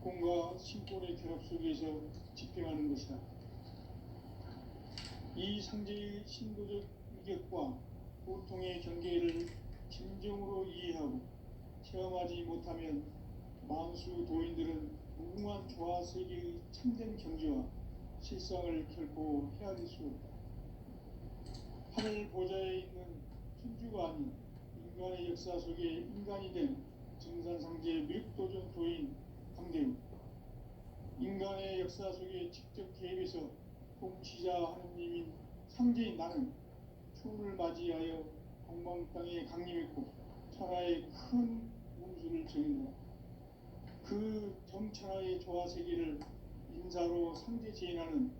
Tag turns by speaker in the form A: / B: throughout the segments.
A: 고통과 신권의 결합 속에서 집행하는 것이다. 이 상제의 신도적 위격과 고통의 경계를 진정으로 이해하고 체험하지 못하면 만수 도인들은 무궁한 조화 세계의 참된 경지와 실상을 결코 헤아릴 수 없다. 하늘 보좌에 있는 천주가 아닌 인간의 역사 속에 인간이 된 증산상제 미륵도전 도인 강대우, 인간의 역사 속에 직접 개입해서 통치자 하느님인 상제인 나는 추운을 맞이하여 동방 땅에 강림했고 천하의 큰 운수를 정했노라. 그 정천하의 조화세계를 인사로 상제 제인하는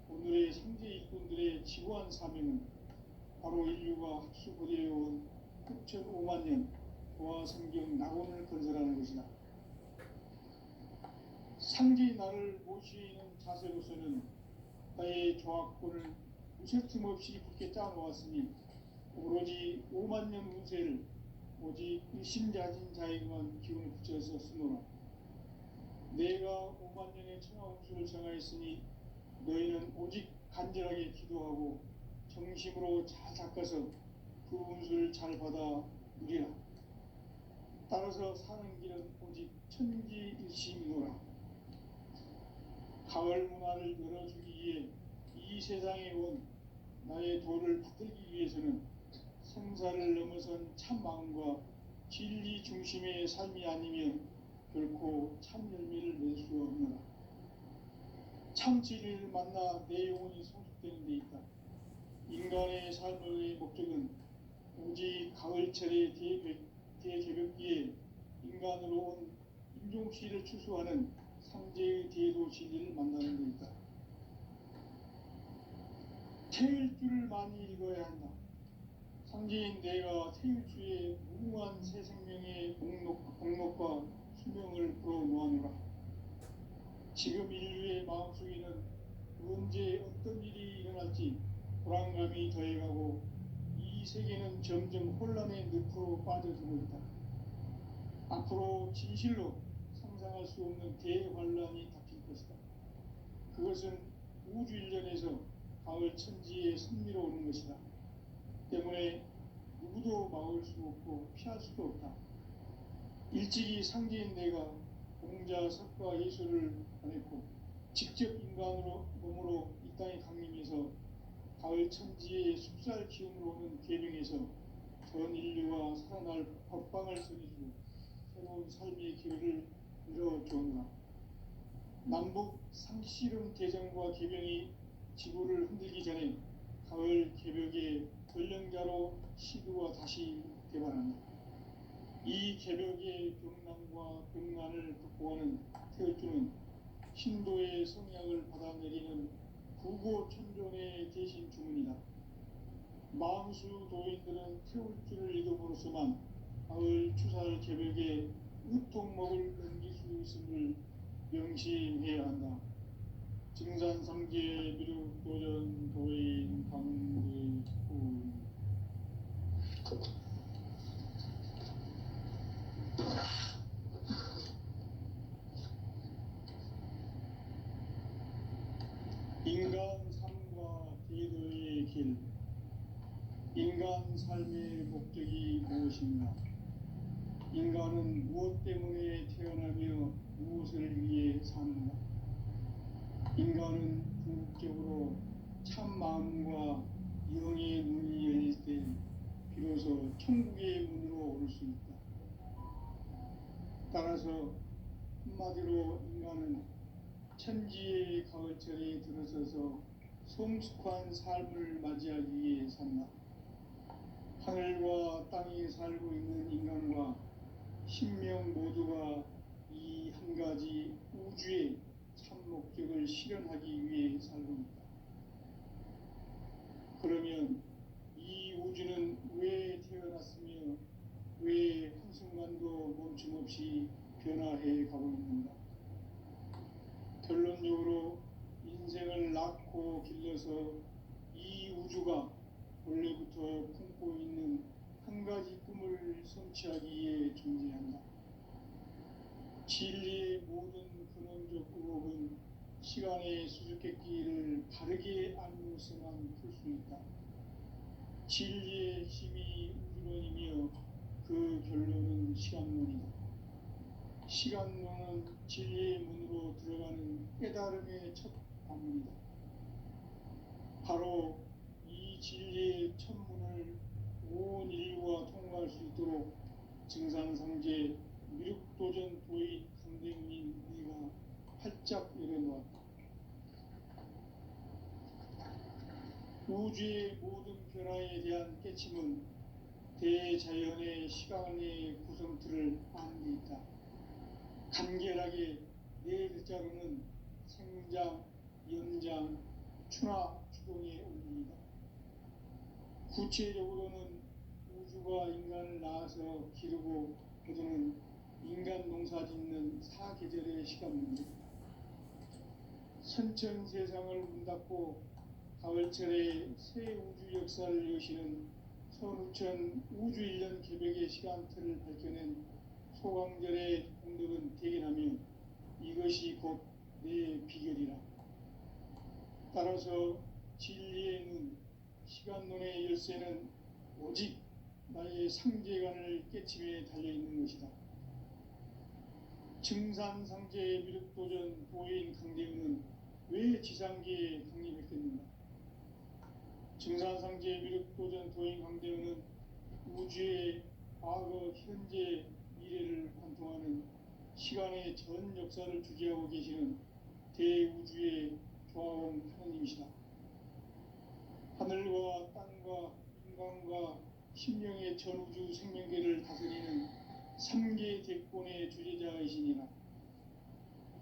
A: 오늘의 상제 일꾼들의 지구한 사명은 바로 인류가 합수부대해온 6,500만 년 조화성경 낙원을 건설하는 것이다. 상제의 나를 모시는 자세로서는 나의 조합권을 무쇠틈 없이 굳게 짜놓았으니 오로지 5만 년 운세를 오직 일심자진 자에게만 기운을 붙여서 쓰노라. 내가 5만 년의 천하 운수를 정하였으니 너희는 오직 간절하게 기도하고 정심으로 잘 닦아서 그 운수를 잘 받아 누리라. 따라서 사는 길은 오직 천지일심이노라. 가을 문화를 열어주기 위해 이 세상에 온 나의 도를 받들기 위해서는 생사를 넘어선 참 마음과 진리 중심의 삶이 아니면 결코 참 열매를 맺을 수 없노라. 참 진리를 만나 내 영혼이 성숙되는 데 있다. 인간의 삶의 목적은 오직 가을철의 대개벽기에 인간으로 온 인종시를 추수하는 상제의 대도 진리를 만나는 데 있다. 태일주를 많이 읽어야 한다. 상제인 내가 태일주의 무궁한 새 생명의 목록과 수명을 불어놓아노라. 지금 인류의 마음속에는 언제 어떤 일이 일어날지 불안감이 더해가고 이 세계는 점점 혼란의 늪으로 빠져들고 있다. 앞으로 진실로 상상할 수 없는 대환란이 닥칠 것이다. 그것은 우주 일련에서 가을 천지의 섭리로 오는 것이다. 때문에 누구도 막을 수 없고 피할 수도 없다. 일찍이 상제인 내가 공자, 석과 예수를 보냈고 직접 인간으로 몸으로 이 땅에 강림해서 가을 천지의 숲살 기운으로 오는 계명에서 전 인류와 살아날 법방을 전해주고 새로운 삶의 기회를 열어주었노라. 남북 상씨름 대전과 계병이 지구를 흔들기 전에 가을 개벽의 전령자로 시드와 다시 개발한다. 이 개벽의 병난과 병난을 극복하는 태을주는 신도의 성약을 받아내리는 구고천존의 대신 주문이다. 만수 도인들은 태울주를 읽음으로써만 가을 추살 개벽의 의통목을 넘길 수 있음을 명심해야 한다. 증산상제 미륵도전 도인 강대우. 인간 삶과 대도의 길. 인간 삶의 목적이 무엇인가? 인간은 무엇 때문에 태어나며 무엇을 위해 사는가? 인간은 궁극적으로 참 마음과 영의 눈이 열릴 때 비로소 천국의 문으로 올 수 있다. 따라서 한마디로 인간은 천지의 가을철에 들어서서 성숙한 삶을 맞이하기 위해 산다. 하늘과 땅에 살고 있는 인간과 신명 모두가 이 한 가지 우주의 참 목적을 실현하기 위해 살고 있다. 그러면 이 우주는 왜 태어났으며 왜 한순간도 멈춤없이 변화해 가고 있는가? 결론적으로 인생을 낳고 길러서 이 우주가 원래부터 품고 있는 한 가지 꿈을 성취하기 위해 존재한다. 진리의 모든 근원적 의혹은 시간의 수수께끼를 바르게 알고서만 풀 수 있다. 진리의 핵심이 우주론이며 그 결론은 시간론이다. 시간론은 진리의 문으로 들어가는 깨달음의 첫 관문이다. 바로 이 진리의 첫 문을 온 인류가 통과할 수 있도록 증산상제 미륵도전 도인 강대문인 네가 활짝 열어놓았다. 우주의 모든 변화에 대한 깨침은 대자연의 시간의 구성틀을 아는 데 있다. 간결하게 네 글자로는 생장, 연장, 추나 추동의 원리이다. 구체적으로는 우주가 인간을 낳아서 기르고 거두는 인간 농사 짓는 사계절의 시간문이다. 선천 세상을 문 닫고 가을철에 새 우주 역사를 여시는 선우천 우주 1년 개벽의 시간틀을 밝혀낸 소강절의 공덕은 대견하며 이것이 곧 내 비결이라. 따라서 진리의 눈, 시간론의 열쇠는 오직 나의 상제관을 깨침에 달려있는 것이다. 증산상제의 미륵도전 도인 강대우는 왜 지상계에 강림했겠는가? 증산상제의 미륵도전 도인 강대우는 우주의 과거, 현재, 미래를 관통하는 시간의 전 역사를 주재하고 계시는 대우주의 조화원 하나님이시다. 하늘과 땅과 인간과 심령의 전우주 생명계를 다스리는 3계 대권의 주재자이시니라.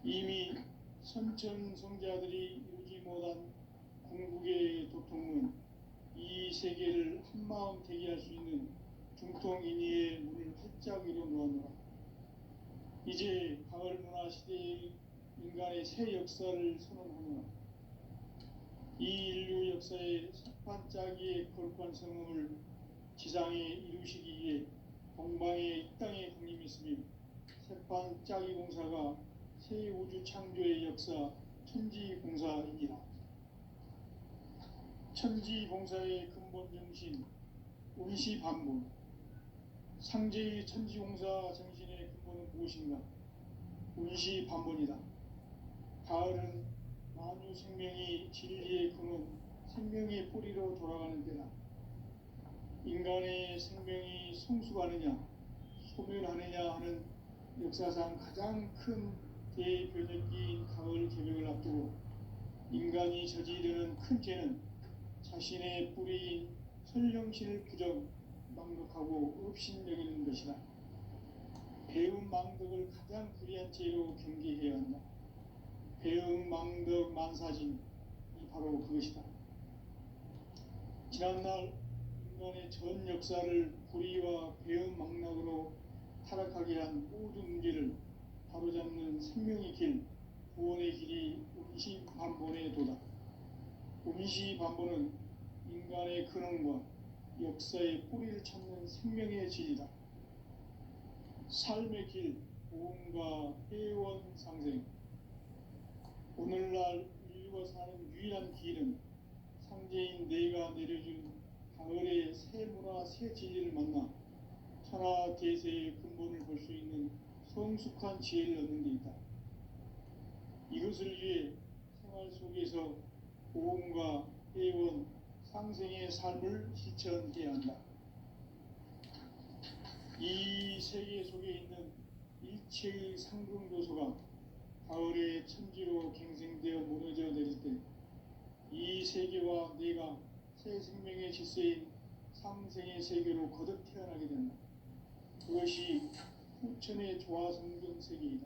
A: 이미 선천성자들이 이루지 못한 궁극의 도통은 이 세계를 한마음 되게 할 수 있는 중통인의의 문을 활짝 열어놓았노라. 이제 가을 문화 시대의 인간의 새 역사를 선언하노라. 이 인류 역사의 반짝이의 거룩한 성음을 지상에 이루시기 위해 동방의 이 땅에 강림했으며 새반짝이 공사가 새 우주 창조의 역사 천지공사이니라. 천지공사의 근본 정신 운시반복. 상제의 천지공사 정신의 근본은 무엇인가? 운시반본이다. 가을은 만유 생명이 진리의 근원, 생명의 뿌리로 돌아가는 때다. 인간의 생명이 성숙하느냐, 소멸하느냐 하는 역사상 가장 큰 대변혁기인 가을 개벽을 앞두고 인간이 저지르는 큰 죄는 자신의 뿌리인 선령신을 부정, 망독하고 업신여기는 것이다. 배움 망덕을 가장 불의한 죄로 경계해야 한다. 배움 망덕 만사진이 바로 그것이다. 지난날 인간의 전 역사를 불의와 배움 망락으로 타락하게 한 모든 문제를 바로잡는 생명의 길, 구원의 길이 운시반본의 도다. 운시반본은 인간의 근원과 역사의 뿌리를 찾는 생명의 진이다. 삶의 길, 보험과 회원 상생. 오늘날 인류가 사는 유일한 길은 상제인 내가 내려준 가을의 새 문화, 새 진리를 만나 천하 대세의 근본을 볼 수 있는 성숙한 지혜를 얻는 데 있다. 이것을 위해 생활 속에서 보험과 회원, 상생의 삶을 실천해야 한다. 이 세계 속에 있는 일체의 상승조소가 가을의 천지로 갱생되어 무너져 내릴 때 이 세계와 내가 새 생명의 질서인 상생의 세계로 거듭 태어나게 된다. 그것이 후천의 조화성경 세계이다.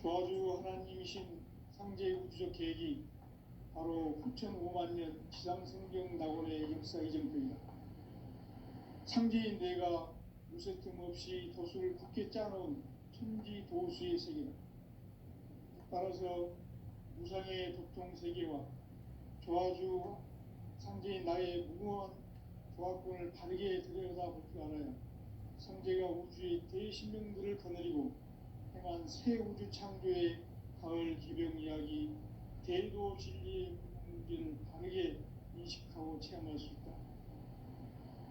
A: 조화주 하나님이신 상제의 우주적 계획이 바로 후천 5만 년 지상성경 낙원의 역사 이정표이다. 상제인 내가 무쇠 틈 없이 도수를 굳게 짜놓은 천지 도수의 세계다. 따라서 무상의 도통 세계와 조화주 상제인 나의 무모한 조화권을 바르게 들여다볼 줄 알아야 상제가 우주의 대신명들을 거느리고 새 우주 창조의 가을 개병 이야기, 대도 진리의 문제를 바르게 인식하고 체험할 수 있다.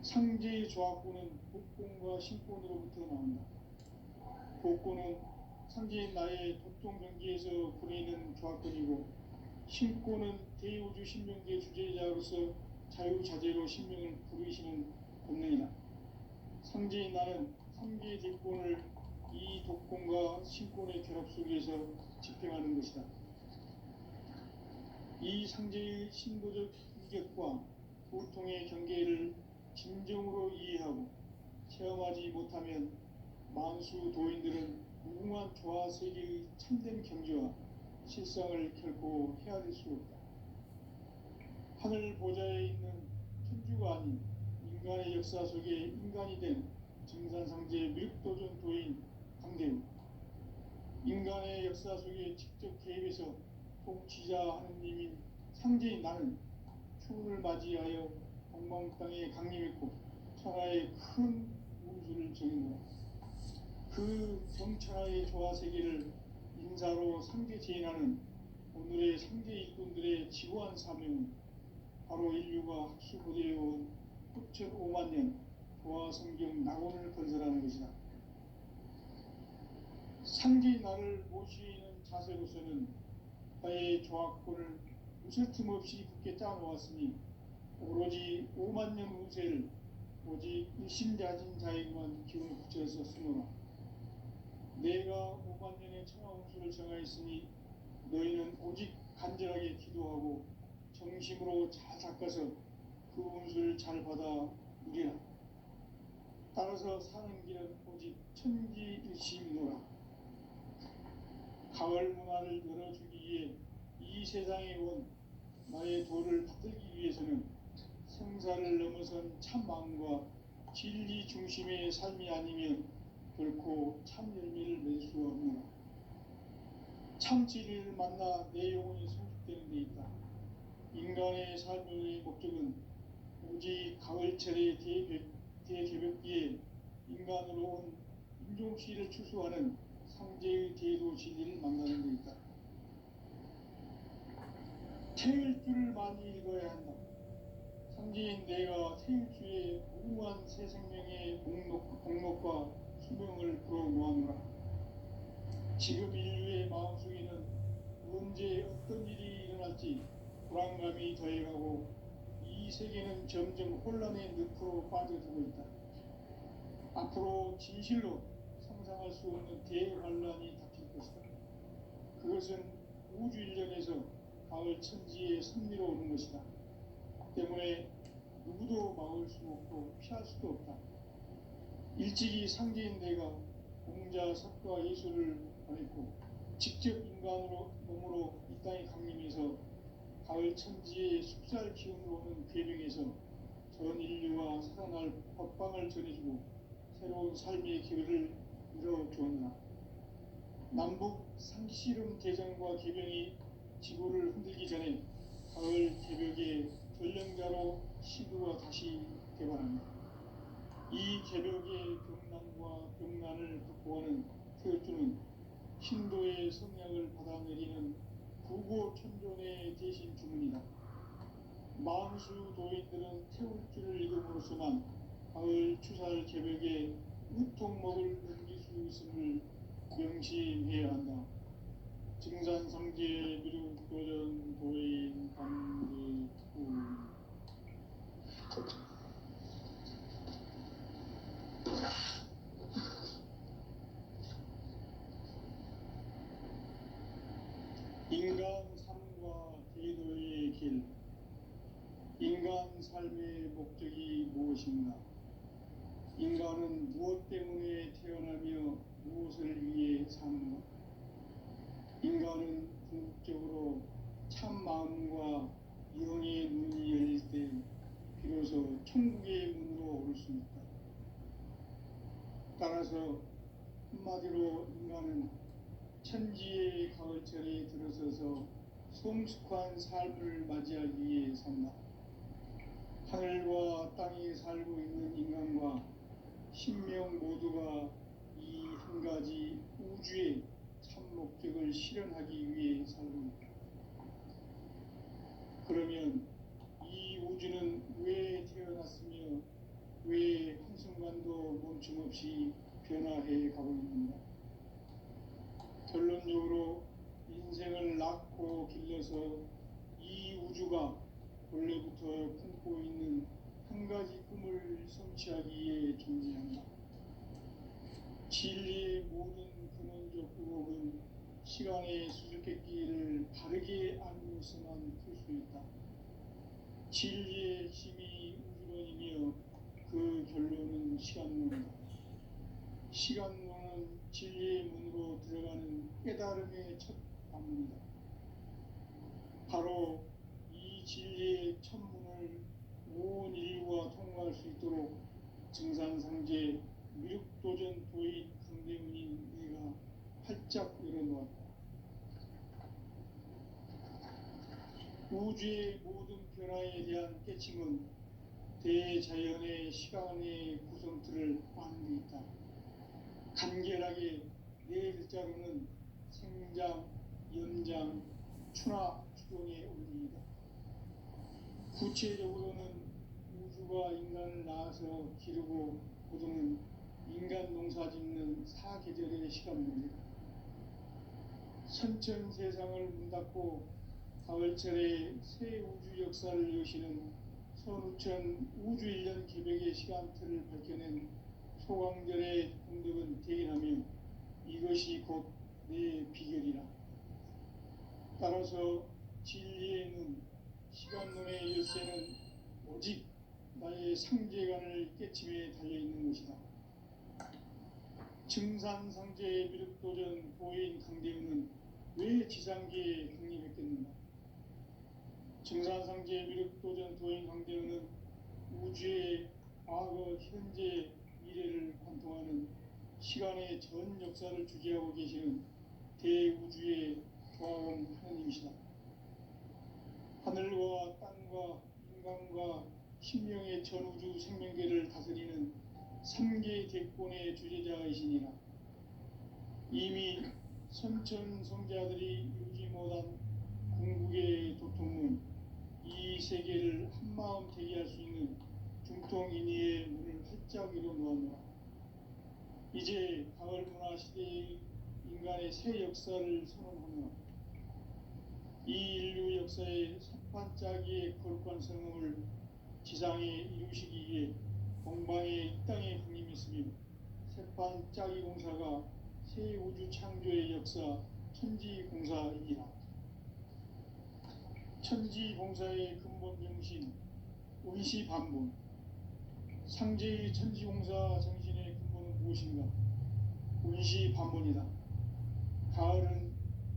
A: 상제의 조합구는 복권과 신권으로부터 나온다. 복권은 상제인 나의 도통 경기에서 보내는 조합권이고, 신권은 대우주 신명기의 주제자로서 자유자재로 신명을 부르시는 권능이다. 상제인 나는 상제의 대권을 이 독권과 신권의 결합 속에서 집행하는 것이다. 이 상제의 신도적 인격과 보통의 경계를 진정으로 이해하고 체험하지 못하면 만수 도인들은 무궁한 조화 세계의 참된 경지와 실상을 결코 헤아릴 수 없다. 하늘 보좌에 있는 천주가 아닌 인간의 역사 속에 인간이 된 증산상제 미륵도전 도인 강대우, 인간의 역사 속에 직접 개입해서 통치자 하느님인 상제인 나는 추운을 맞이하여 동방 땅에 강림했고 천하의 큰 운수를 정했노라. 그 정천하의 조화 세계를 인사로 상제 제인하는 오늘의 상제 일꾼들의 지고한 사명은 바로 인류가 학수고대해온 9,500만 년 조화 성경 낙원을 건설하는 것이다. 상제인 나를 모시는 자세로서는 나의 조합권을 무술 틈 없이 굳게 짜놓았으니 오로지 5만 년 운세를 오직 일심자진 자에게만 기운을 붙여서 쓰노라. 내가 5만 년의 천하 운수를 정하였으니 너희는 오직 간절하게 기도하고 정심으로 잘 닦아서 그 운수를 잘 받아 누리라. 따라서 사는 길은 오직 천지일심이노라. 가을 문화를 열어주기 위해 이 세상에 온 나의 도를 받들기 위해서는 생사를 넘어선 참 마음과 진리 중심의 삶이 아니면 결코 참 열매를 낼 수 없노라. 참 진리를 만나 내 영혼이 성숙되는 데 있다. 인간의 삶의 목적은 오직 가을철의 대개벽기에 인간으로 온 인종씨를 추수하는 상제의 대도 진리를 만나는 데 있다. 태일 줄을 많이 읽어야 한다. 상제인 내가 태일주의 무궁한 새 생명의 공록과 수명을 불어놓아노라. 지금 인류의 마음속에는 언제 어떤 일이 일어날지 불안감이 더해가고 이 세계는 점점 혼란의 늪으로 빠져들고 있다. 앞으로 진실로 상상할 수 없는 대환란이 닥칠 것이다. 그것은 우주 일전에서 가을 천지의 섭리로 오는 것이다. 때문에 누구도 막을 수 없고 피할 수도 없다. 일찍이 상제인 내가 공자, 석가, 예수를 보냈고 직접 인간으로 몸으로 이 땅에 강림해서 가을 천지의 숲살 기운으로 오는 궤병에서 전 인류와 살아날 법방을 전해주고 새로운 삶의 기회를 이뤄주었나. 남북 상씨름 대전과 개병이 지구를 흔들기 전에 가을 개벽의 전령자로 시두가 다시 개발합니다. 이 개벽의 병난과 병난을 극복하는 태울주는 신도의 성량을 받아내리는 구고천존의 대신 주문이다. 만수 도인들은 태울주를 읽음으로써만 가을 추살 개벽에 우통목을 넘길 수 있음을 명심해야 한다. 증산상제 미륵도전 도인 강대우. 인간 삶과 대도의 길. 인간 삶의 목적이 무엇인가? 인간은 무엇 때문에 태어나며 무엇을 위해 사는가? 인간은 궁극적으로 참 마음과 영의 눈이 열릴 때 비로소 천국의 문으로 올 수 있다. 따라서 한마디로 인간은 천지의 가을철에 들어서서 성숙한 삶을 맞이하기 위해 산다. 하늘과 땅에 살고 있는 인간과 신명 모두가 이 한 가지 우주의 참 목적을 실현하기 위해 살고. 그러면 이 우주는 왜 태어났으며 왜 한순간도 멈춤없이 변화해 가고 있는가? 결론적으로 인생을 낳고 길러서 이 우주가 원래부터 품고 있는 한 가지 꿈을 성취하기 위해 존재한다. 진리의 모든 근원적 의혹은 시간의 수수께끼를 바르게 알고서만 풀 수 있다. 진리의 힘이 우주론이며 그 결론은 시간론이다. 시간론은 진리의 문으로 들어가는 깨달음의 첫 방문이다. 바로 이 진리의 첫 문을 온 인류가 통과할 수 있도록 증산상제 미륵도전 도인 강대문인 내가 활짝 열어놓았다. 우주의 모든 변화에 대한 깨침은 대자연의 시간의 구성틀을 아는 데 있다. 간결하게 네 글자로는 생장, 연장, 추나 추동의 원리이다. 구체적으로는 우주가 인간을 낳아서 기르고 거두는 인간 농사 짓는 사계절의 시간입니다. 선천 세상을 문 닫고 가을철에 새 우주 역사를 여시는 선우천 우주 1년 기백의 시간틀을 밝혀낸 소강절의 공덕은 대견하며 이것이 곧 내 비결이라. 따라서 진리의 눈, 시간론의 열쇠는 오직 나의 상제관을 깨침에 달려있는 것이다. 증산상제의 미륵도전 도인 강대훈은 왜 지상계에 국립했겠는가? 증산상제의 미륵도전 도인 강대훈은 우주의 과거, 현재, 미래를 관통하는 시간의 전 역사를 주재하고 계시는 대우주의 조화원 하느님이시다. 하늘과 땅과 인간과 신명의 전우주 생명계를 다스리는 3개 대권의 주제자이시니라. 이미 선천성자들이 이루지 못한 궁극의 도통문, 이 세계를 한마음 되게 할 수 있는 중통인의의 문을 활짝 열어놓았노라. 이제 가을문화 시대의 인간의 새 역사를 선언하며 이 인류 역사의 석판짜기의 거룩한 성음을 지상에 이루시기 위해 공방에 이 땅에 강림했으며 새판짜기 공사가 새 우주 창조의 역사 천지공사이니라. 천지공사의 근본 정신 운시반본, 상제의 천지공사 정신의 근본은 무엇인가? 운시반본이다. 가을은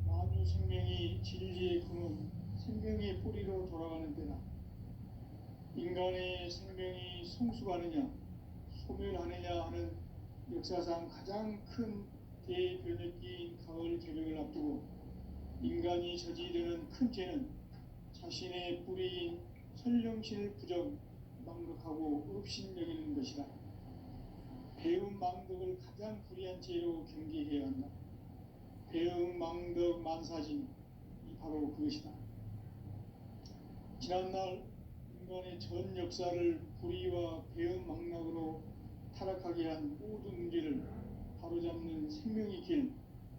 A: 만유 생명이 진리의 근원, 생명의 뿌리로 돌아가는 때다. 인간의 생명이 성숙하느냐, 소멸하느냐 하는 역사상 가장 큰 대변혁기인 가을 개벽을 앞두고 인간이 저지르는 큰 죄는 자신의 뿌리인 선령신을 부정, 망덕하고 업신여기는 것이다. 배움 망덕을 가장 불의한 죄로 경계해야 한다. 배움 망덕 만사진이 바로 그것이다. 지난날 인간의 전 역사를 불의와 배움 망락으로 타락하게 한 모든 문제를 바로잡는 생명의 길,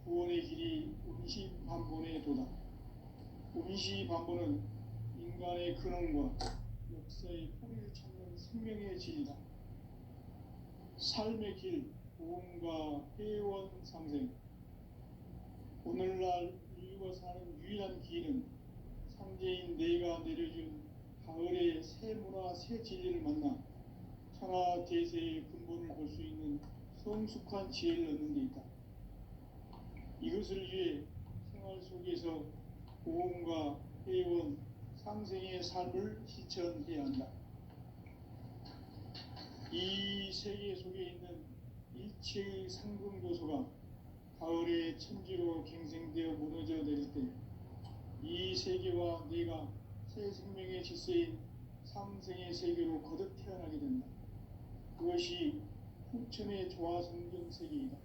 A: 구원의 길이 운시반본의 도다. 운시반본은 인간의 근원과 역사의 뿌리를 찾는 생명의 진리다. 삶의 길, 보험과 회원 상생. 오늘날 인류가 사는 유일한 길은 상제인 내가 내려준 가을의 새 문화, 새 진리를 만나 천하 대세의 근본을 볼 수 있는 성숙한 지혜를 얻는 데 있다. 이것을 위해 생활 속에서 보험과 회원, 상생의 삶을 실천해야 한다. 이 세계 속에 있는 일체의 상금 요소가 가을의 천지로 갱생되어 무너져 내릴 때 이 세계와 내가 새 생명의 질서인 상생의 세계로 거듭 태어나게 된다. 그것이 후천의 조화성경 세계이다.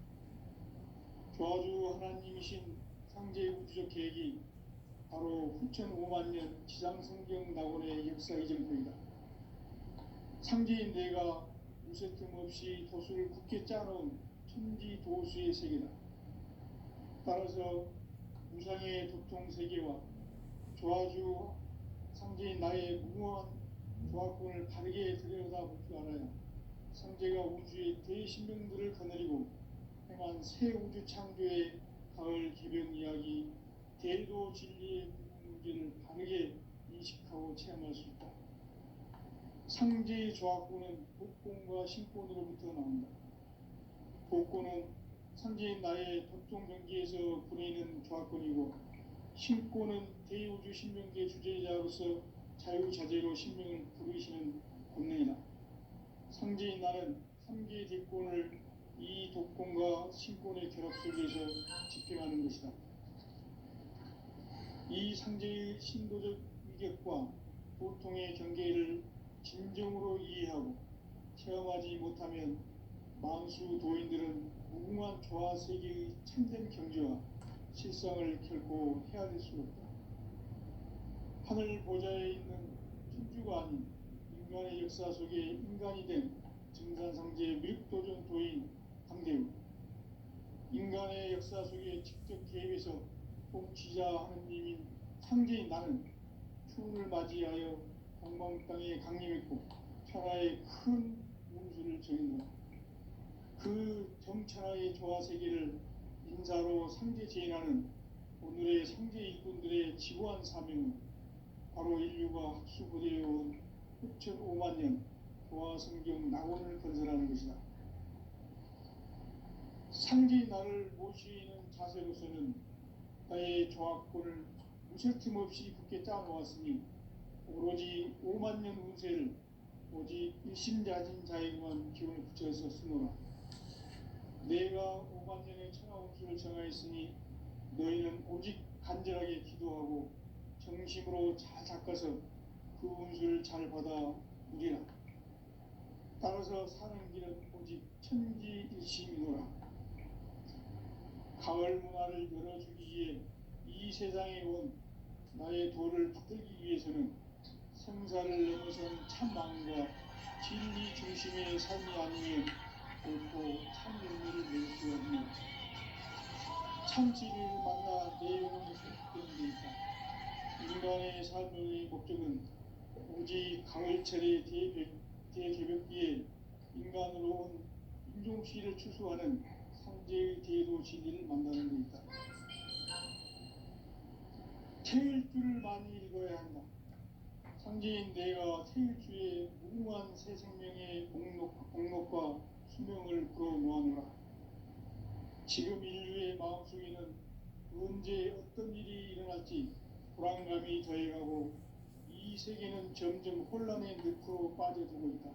A: 조아주 하나님이신 상제 우주적 계획이 바로 후천 5만 년 지상성경 낙원의 역사 이정표이다. 상제인 내가 무쇠 틈 없이 도수를 굳게 짜놓은 천지 도수의 세계다. 따라서 무상의 도통 세계와 조아주 상제인 나의 무모한 조합권을 바르게 들여다볼 줄 알아야 상제가 우주의 대신명들을 거느리고 행한 새 우주 창조의 가을 개변 이야기, 대도 진리의 문제를 바르게 인식하고 체험할 수 있다. 상제의 조합권은 복권과 신권으로부터 나온다. 복권은 상제인 나의 도통 경계에서 보내는 조합권이고, 신권은 대우주 신명계 주제자로서 자유자재로 신명을 부르시는 권능이다. 상제인 나는 3개의 대권을 이 독권과 신권의 결합 속에서 집행하는 것이다. 이 상제의 신도적 위격과 보통의 경계를 진정으로 이해하고 체험하지 못하면 만수 도인들은 무궁한 조화 세계의 참된 경지와 실상을 결코 헤아릴 수 없다. 하늘 보좌에 있는 천주가 아닌 인간의 역사 속에 인간이 된 증산상제 미륵도전 도인 강대우, 인간의 역사 속에 직접 개입해서 통치자 하느님인 상제인 나는 추운을 맞이하여 동방 땅에 강림했고 천하의 큰 운수를 정했노라. 그 정천하의 조화 세계를 인사로 상제 제인하는 오늘의 상제 일꾼들의 지고한 사명은 바로 인류가 학수고대해온 후천 5만 년 조화 성경 낙원을 건설하는 것이다. 상제인 나를 모시는 자세로서는 나의 조합권을 무쇠 틈 없이 굳게 짜놓았으니 오로지 5만 년 운세를 오직 일심자진 자에게만 기운을 붙여서 쓰노라. 내가 5만 년의 천하 운수를 정하였으니 너희는 오직 간절하게 기도하고 정심으로 잘 닦아서 그 운수를 잘 받아 누리라. 따라서 사는 길은 오직 천지일심이노라. 가을 문화를 열어주기 위해 이 세상에 온 나의 도를 붙들기 위해서는 성사를 넘어선 참마음과 진리 중심의 삶이 아니면 결코 참 열매를 낼 수 없는 참 진리를 만나 내 영혼이 회복되는 데 있다. 인간의 삶의 목적은 오직 가을철의 대개벽기에 인간으로 온 인종시를 추수하는 상제의 대도 진리를 만나는 데 있다. 태일주를 많이 읽어야 한다. 상제인 내가 태일주의 무궁한 새 생명의 공록과 수명을 불어놓아노라. 지금 인류의 마음속에는 언제 어떤 일이 일어날지 불안감이 더해가고 이 세계는 점점 혼란의 늪으로 빠져들고 있다.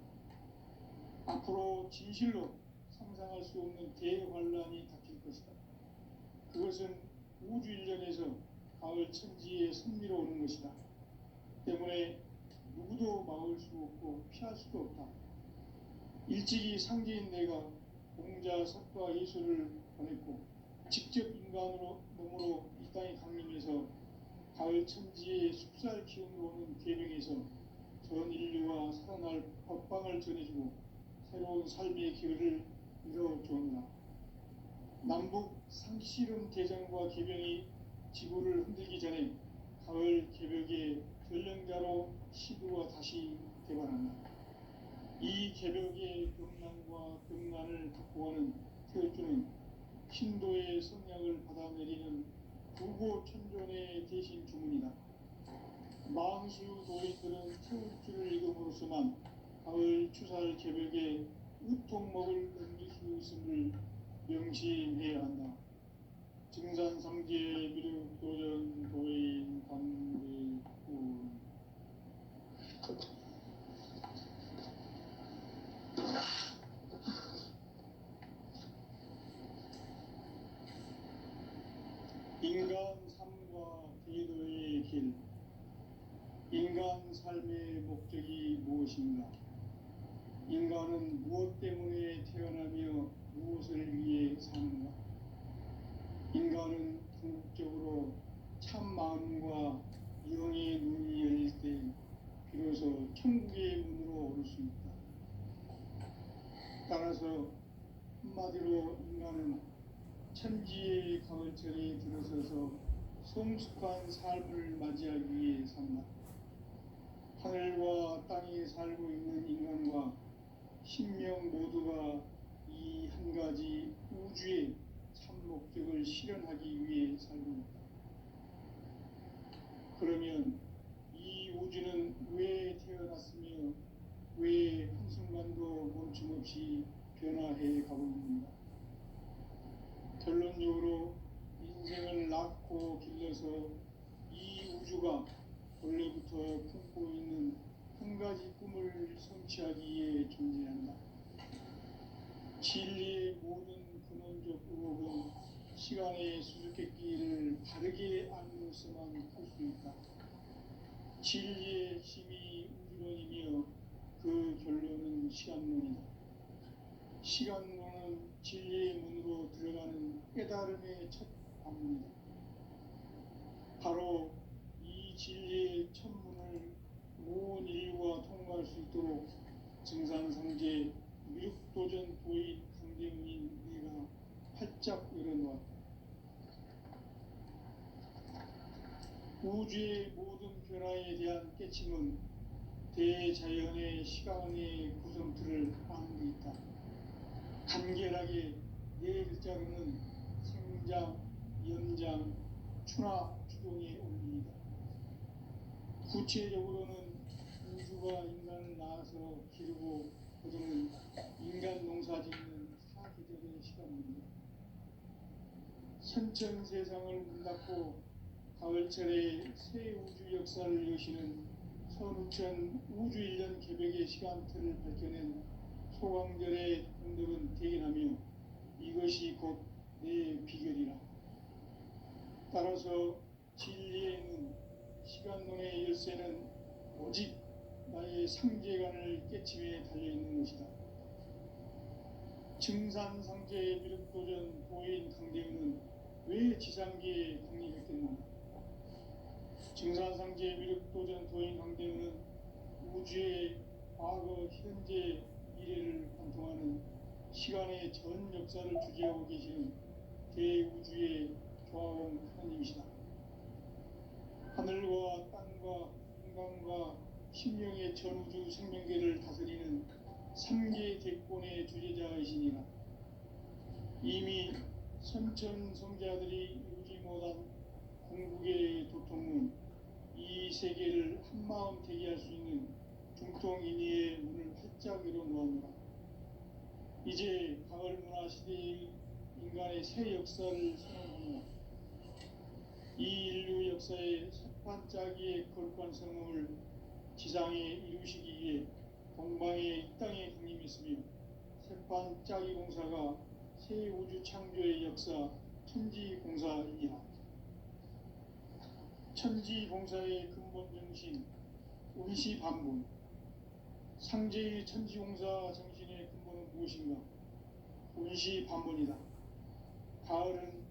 A: 앞으로 진실로 상상할 수 없는 대환란이 닥칠 것이다. 그것은 우주 일전에서 가을 천지에 선미로우는 것이다. 때문에 누구도 막을 수 없고 피할 수도 없다. 일찍이 상제인 내가 공자, 석과 예수를 보냈고 직접 인간으로 몸으로 이 땅에 강림해서 가을 천지의 숲살 기운으로 오는 계명에서 전 인류와 살아날 법방을 전해주고 새로운 삶의 기회를 이뤄주었노라. 남북 상씨름 대전과 개병이 지구를 흔들기 전에 가을 개벽의 전령자로 시부가 다시 개발한다. 이 개벽의 경난과 경난을 극복하는 태울주는 신도의 성약을 받아내리는 불고 천존의 대신 주문이다. 만수 도인들은 태울주를 읽음으로써만 가을 추살 개벽에 우통목을 넘길 수 있음을 명심해야 한다. 증산상제 미륵도전 도인 강대우. 인간 삶과 대도의 길. 인간 삶의 목적이 무엇인가? 인간은 무엇 때문에 태어나며 무엇을 위해 사는가? 인간은 궁극적으로 참 마음과 영의 눈이 열릴 때 비로소 천국의 문으로 오를 수 있다. 따라서 한마디로 인간은 천지의 가을철에 들어서서 성숙한 삶을 맞이하기 위해 산다. 하늘과 땅에 살고 있는 인간과 신명 모두가 이 한 가지 우주의 참 목적을 실현하기 위해 살고 있다. 그러면 이 우주는 왜 태어났으며 왜 한순간도 멈춤없이 변화해 가고 있는가? 결론적으로 인생을 낳고 길러서 이 우주가 원래부터 품고 있는 한 가지 꿈을 성취하기 위해 존재한다. 진리의 모든 근원적 의혹은 시간의 수수께끼를 바르게 알면서만 풀 수 있다. 진리의 힘이 우주론이며 그 결론은 시간론이다. 시간론은 진리의 문으로 들어가는 깨달음의 첫 방문이다. 바로 이 진리의 첫 문을 온 인류가 통과할 수 있도록 증산상제 미륵도전 도인 강대문인 내가 활짝 열어놓았다. 우주의 모든 변화에 대한 깨침은 대자연의 시간의 구성틀을 아는 데 있다. 간결하게 네 글자로는 생장, 연장, 추나 추동의 원리이다. 구체적으로는 우주가 인간을 낳아서 기르고 거두는 인간 농사 짓는 사계절의 시간입니다. 선천 세상을 문 닫고 가을철에 새 우주 역사를 여시는 선우천 우주 1년 개벽의 시간틀을 밝혀낸 소강절의 공덕은 대견하며 이것이 곧 내 비결이라. 따라서 진리에는 시간론의 열쇠는 오직 나의 상제관을 깨침에 달려있는 것이다. 증산상제의 미륵도전 도인 강대은은 왜 지상계에 강림했겠는가? 증산상제의 미륵도전 도인 강대은은 우주의 과거, 현재, 미래를 관통하는 시간의 전 역사를 주재하고 계시는 대우주의 조화원 하나님이시다. 하늘과 땅과 인간과 신명의 전우주 생명계를 다스리는 3계 대권의 주재자이시니라. 이미 선천성자들이 이루지 못한 궁극의 도통은 이 세계를 한마음 되게 할 수 있는 중통인의의 문을 활짝 열어놓았노라. 이제 가을 문화 시대의 인간의 새 역사를 선언하노라. 이 인류 역사의 첫반짜기의 거룩한 성공을 지상에 이루시기 위해 동방의 이 땅에 강림했으며 새반짜기 공사가 새 우주 창조의 역사 천지공사이니라. 천지공사의 근본 정신 운시반분. 상제의 천지공사 정신의 근본은 무엇인가? 운시반분이다. 가을은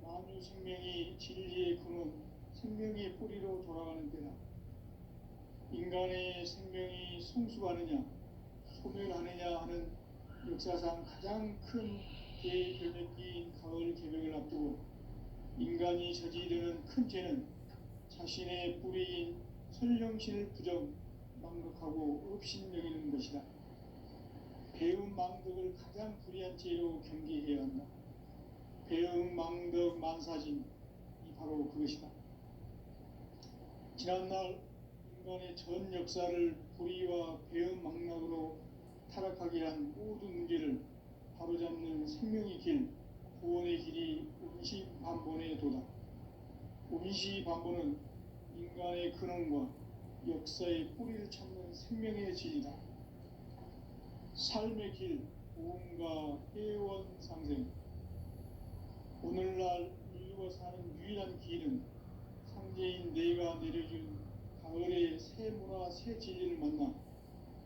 A: 만유 생명이 진리의 근원, 생명의 뿌리로 돌아가는 때다. 인간의 생명이 성숙하느냐, 소멸하느냐 하는 역사상 가장 큰 대결맥기인 가을 개벽을 앞두고 인간이 저지르는 큰 죄는 자신의 뿌리인 설령신을 부정, 망덕하고 업신여기는 것이다. 배움 망덕을 가장 불의한 죄로 경계해야 한다. 배움 망덕 만사진이 바로 그것이다. 지난날 인간의 전 역사를 불의와 배움 망락으로 타락하게 한 모든 문제를 바로잡는 생명의 길, 구원의 길이 운시반본의 도다. 운시반본은 인간의 근원과 역사의 뿌리를 찾는 생명의 진이다. 삶의 길, 구원과 해원상생. 오늘날 인류가 사는 유일한 길은 상제인 내가 내려준 가을의 새 문화, 새 진리를 만나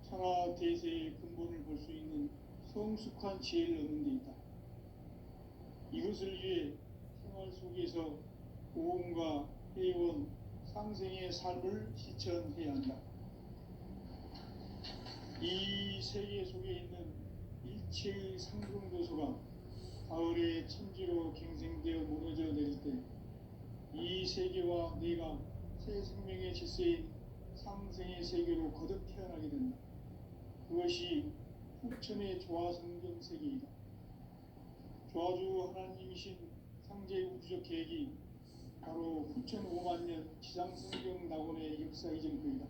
A: 천하 대세의 근본을 볼 수 있는 성숙한 지혜를 얻는 데 있다. 이것을 위해 생활 속에 고음과 해온 상생의 삶을 실천해야 한다. 이 세계 속에 있는 일체의 상승도소가 가을의 천지로 갱생되어 무너져 내릴 때 이 세계와 내가 새 생명의 질서인 상생의 세계로 거듭 태어나게 된다. 그것이 후천의 조화성경 세계이다. 조화주 하나님이신 상제 우주적 계획이 바로 후천 5만 년 지상성경 낙원의 역사 이전부이다.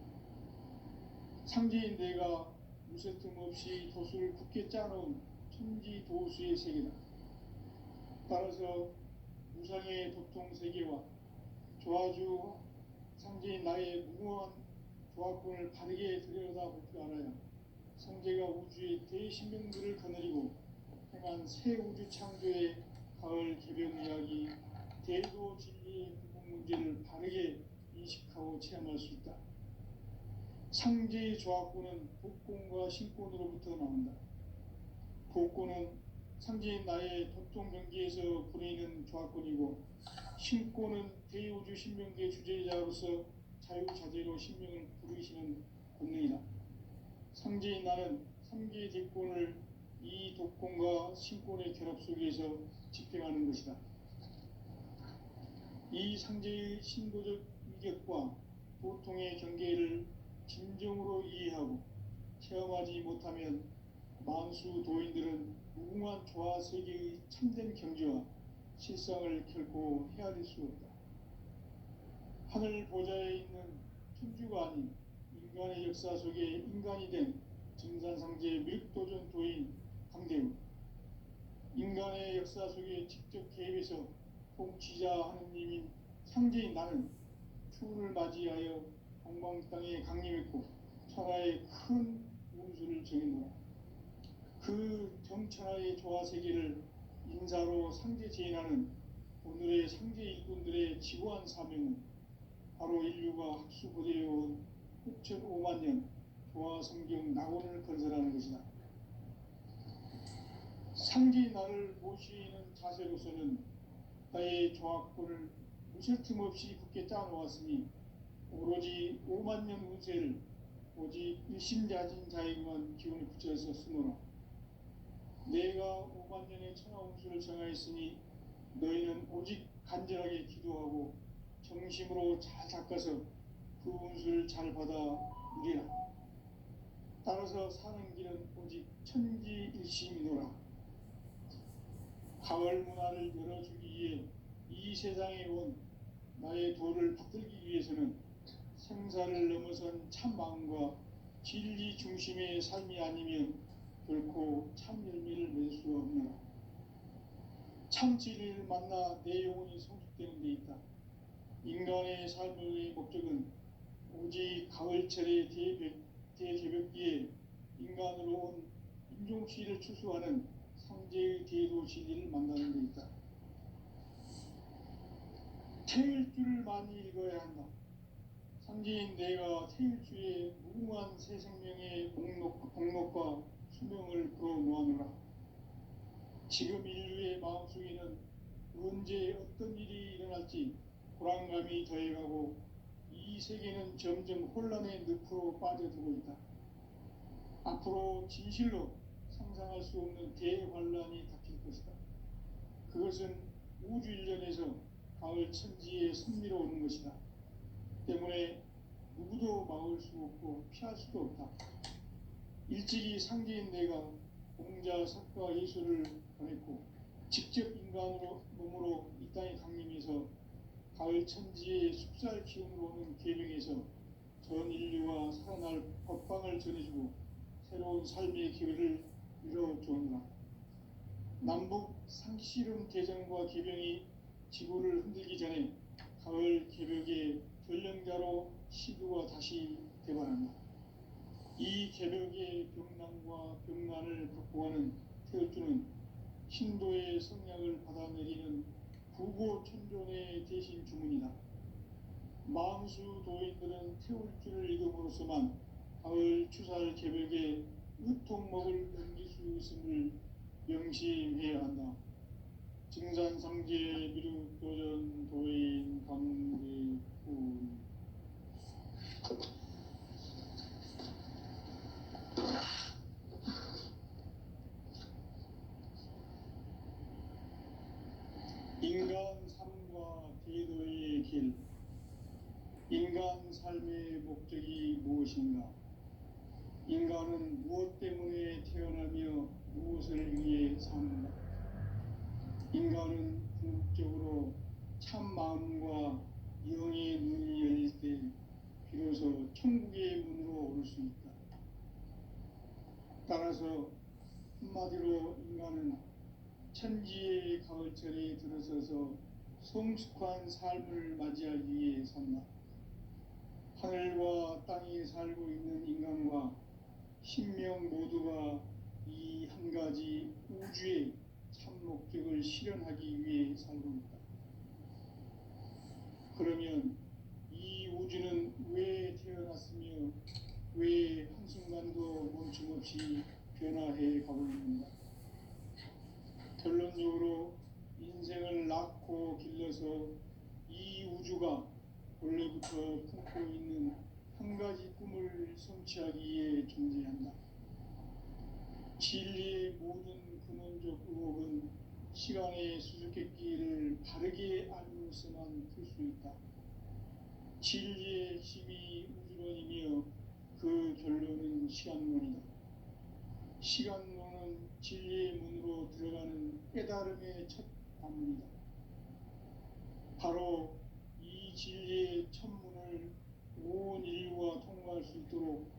A: 상제인 내가 무쇠 틈 없이 도수를 굳게 짜놓은 천지 도수의 세계다. 따라서 무상의 도통 세계와 조화주 상제인 나의 무궁한 조화권을 바르게 들여다볼 줄 알아야 상제가 우주의 대신명들을 거느리고 행한 새 우주 창조의 가을 개변 이야기, 대도 진리의 궁극 문제를 바르게 인식하고 체험할 수 있다. 상제의 조화권은 복권과 신권으로부터 나온다. 복권은 상제인 나의 도통 경계에서 부리는 조화권이고, 신권은 대우주 신명계 주제자로서 자유자재로 신명을 부르시는 권능이다. 상제인 나는 3개의 대권을 이 독권과 신권의 결합 속에서 집행하는 것이다. 이 상제의 신도적 위격과 보통의 경계를 진정으로 이해하고 체험하지 못하면 만수 도인들은 무궁한 조화 세계의 참된 경지와 실상을 결코 헤아릴 수 없다. 하늘 보좌에 있는 천주가 아닌 인간의 역사 속에 인간이 된 증산상제의 밀도전 도인 강대우, 인간의 역사 속에 직접 개입해서 통치자 하느님인 상제인 나는 추운을 맞이하여 동방 땅에 강림했고 천하의 큰 운수를 정해놓아 그 정천하의 조화 세계를 인사로 상제 제인하는 오늘의 상제 일꾼들의 지고한 사명은 바로 인류가 학수고대해온 후천 5만 년 조화 성경 낙원을 건설하는 것이다. 상제인 나를 모시는 자세로서는 나의 조화권을 무쇠 틈 없이 굳게 짜놓았으니 오로지 5만 년 운세를 오직 일심자진 자에게만 기운을 붙여서 쓰노라. 내가 5만 년의 천하 운수를 정하였으니 너희는 오직 간절하게 기도하고 정심으로 잘 닦아서 그 운수를 잘 받아 누리라. 따라서 사는 길은 오직 천지일심이노라. 가을 문화를 열어주기 위해 이 세상에 온 나의 도를 받들기 위해서는 생사를 넘어선 참 마음과 진리 중심의 삶이 아니면 결코 참 열매를 맺을 수 없노라. 참 진리를 만나 내 영혼이 성숙되는 데 있다. 인간의 삶의 목적은 오직 가을철의 대개벽기에 인간으로 온 인종시를 추수하는 상제의 대도 진리를 만나는 데 있다. 태일주를 많이 읽어야 한다. 상제인 내가 태일주의 무궁한 새 생명의 목록과 수명을 풀어놓아노라. 지금 인류의 마음속에는 언제 어떤 일이 일어날지 불안감이 더해가고 이 세계는 점점 혼란의 늪으로 빠져들고 있다. 앞으로 진실로 상상할 수 없는 대환란이 닥칠 것이다. 그것은 우주 일련에서 가을 천지에 선미로 오는 것이다. 때문에 누구도 막을 수 없고 피할 수도 없다. 일찍이 상제인 내가 공자, 석가, 예수를 보냈고 직접 인간으로 몸으로 이 땅에 강림해서 가을 천지의 숲살 기운으로 오는 계명에서 전 인류와 살아날 법방을 전해주고 새로운 삶의 기회를 이뤄주었노라. 남북 상씨름 대전과 개병이 지구를 흔들기 전에 가을 개벽의 전령자로 시두가 다시 되관한다. 이 개벽의 병난과 병난을 극복하는 태울주는 신도의 성약을 받아내리는 부고천존의 대신 주문이다. 만수 도인들은 태울주를 읽음으로써만 가을 추살 개벽에 의통목을 넘길 수 있음을 명심해야 한다. 증산상제 미륵 도전 도인 인간 삶과 대도의 길, 인간 삶의 목적이 무엇인가? 인간은 무엇 때문에 태어나며 무엇을 위해 사는가? 인간은 궁극적으로 참 마음과 영의 눈이 열릴 때 비로소 천국의 문으로 오를 수 있다. 따라서 한마디로 인간은 천지의 가을철에 들어서서 성숙한 삶을 맞이하기 위해 산다. 하늘과 땅에 살고 있는 인간과 신명 모두가 이 한 가지 우주의 참 목적을 실현하기 위해 살고 있다. 그러면 이 우주는 왜 태어났으며 왜 한순간도 멈춤없이 변화해 가고 있는가? 결론적으로 인생을 낳고 길러서 이 우주가 원래부터 품고 있는 한 가지 꿈을 성취하기 위해 존재한다. 진리의 모든 근원적 의혹은 시간의 수수께끼를 바르게 알고서만 풀 수 있다. 진리의 핵심이 우주론이며 그 결론은 시간론이다. 시간론은 진리의 문으로 들어가는 깨달음의 첫 관문이다. 바로 이 진리의 첫 문을 온 인류가 통과할 수 있도록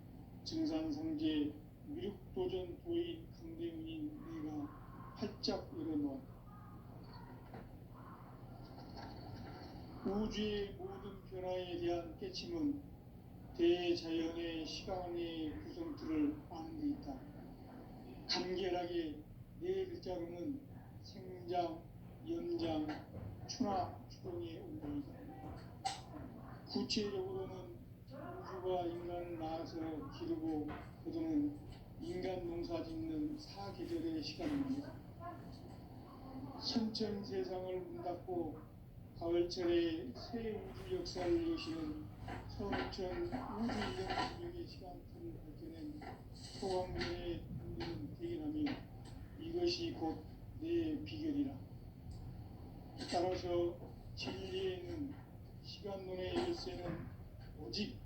A: 증산상제 미륵도전 도인 강대문인 내가 활짝 열어놓았다. 우주의 모든 변화에 대한 깨침은 대자연의 시간의 구성틀을 아는 데 있다. 간결하게 네 글자로는 생장, 연장, 추나 추동에 올라있다. 구체적으로는 우주가 인간을 낳아서 기르고 거두는 인간 농사 짓는 사계절의 시간입니다. 선천 세상을 문 닫고 가을철에 새 우주 역사를 여시는 서울천 우주 인력 중력의 시간틀을 밝혀낸 소왕전의 분들은 대견하며 이것이 곧 내 비결이라. 따라서 진리에는 시간론의 열쇠는 오직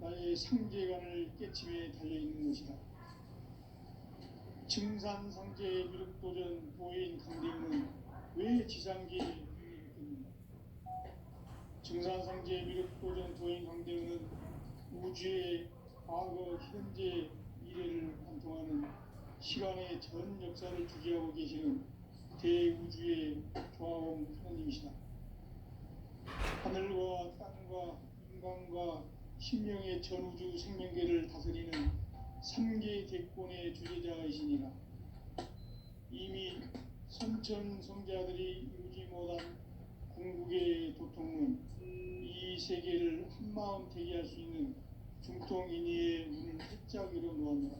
A: 나의 상계관을 깨침에 달려있는 것이다. 증산상제 미륵도전 도인 강대문은 왜 지상계에 유의했겠는가? 증산상제 미륵도전 도인 강대문은 우주의 과거, 현재, 미래를 관통하는 시간의 전 역사를 주재하고 계시는 대우주의 조화원 하나님이시다. 하늘과 땅과 인간과 신명의 전우주 생명계를 다스리는 3개 대권의 주재자이시니라. 이미 선천 성자들이 이루지 못한 궁극의 도통문, 이 세계를 한마음 대기할 수 있는 중통인의의 문을 활짝 열어놓았노라.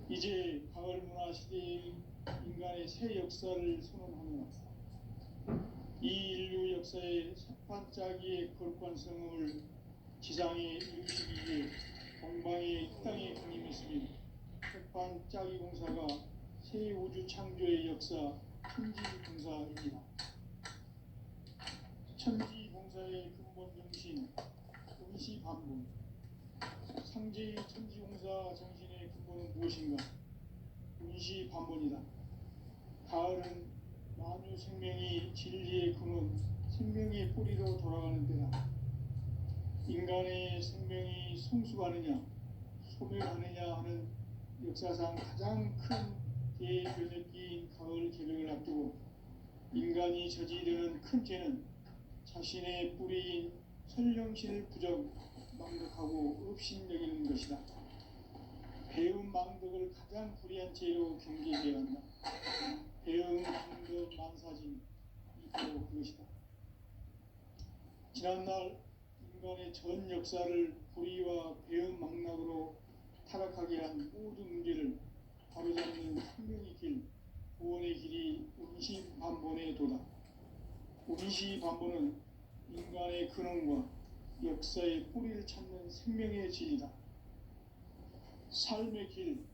A: 이제 가을 문화 시대의 인간의 새 역사를 선언하노라. 이 인류 역사의 석판짜기의 거룩한 성음을 지상에 이루시기 위해 동방의 이 땅에 강림했으니 석판짜기 공사가 새 우주 창조의 역사 천지봉사입니다. 천지봉사의 근본 정신 운시반분. 상제의 천지봉사 정신의 근본은 무엇인가? 운시반분이다. 가을은 만유 생명이 진리의 근원, 생명의 뿌리로 돌아가는 때다. 인간의 생명이 성숙하느냐, 소멸하느냐 하는 역사상 가장 큰 대변혁기인 가을 개명을 앞두고 인간이 저지르는 큰 죄는 자신의 뿌리인 선령신을 부정, 망덕하고 업신여기는 것이다. 배움 망덕을 가장 불의한 죄로 경계해야 한다. 배움 망덕 만사진, 이 바로 그것이다. 지난날 인간의 전 역사를 불의와 배움 망락으로 타락하게 한 모든 문제를 바로잡는 생명의 길, 구원의 길이 운시반본의 도다. 운시반본은 인간의 근원과 역사의 뿌리를 찾는 생명의 진리다. 삶의 길,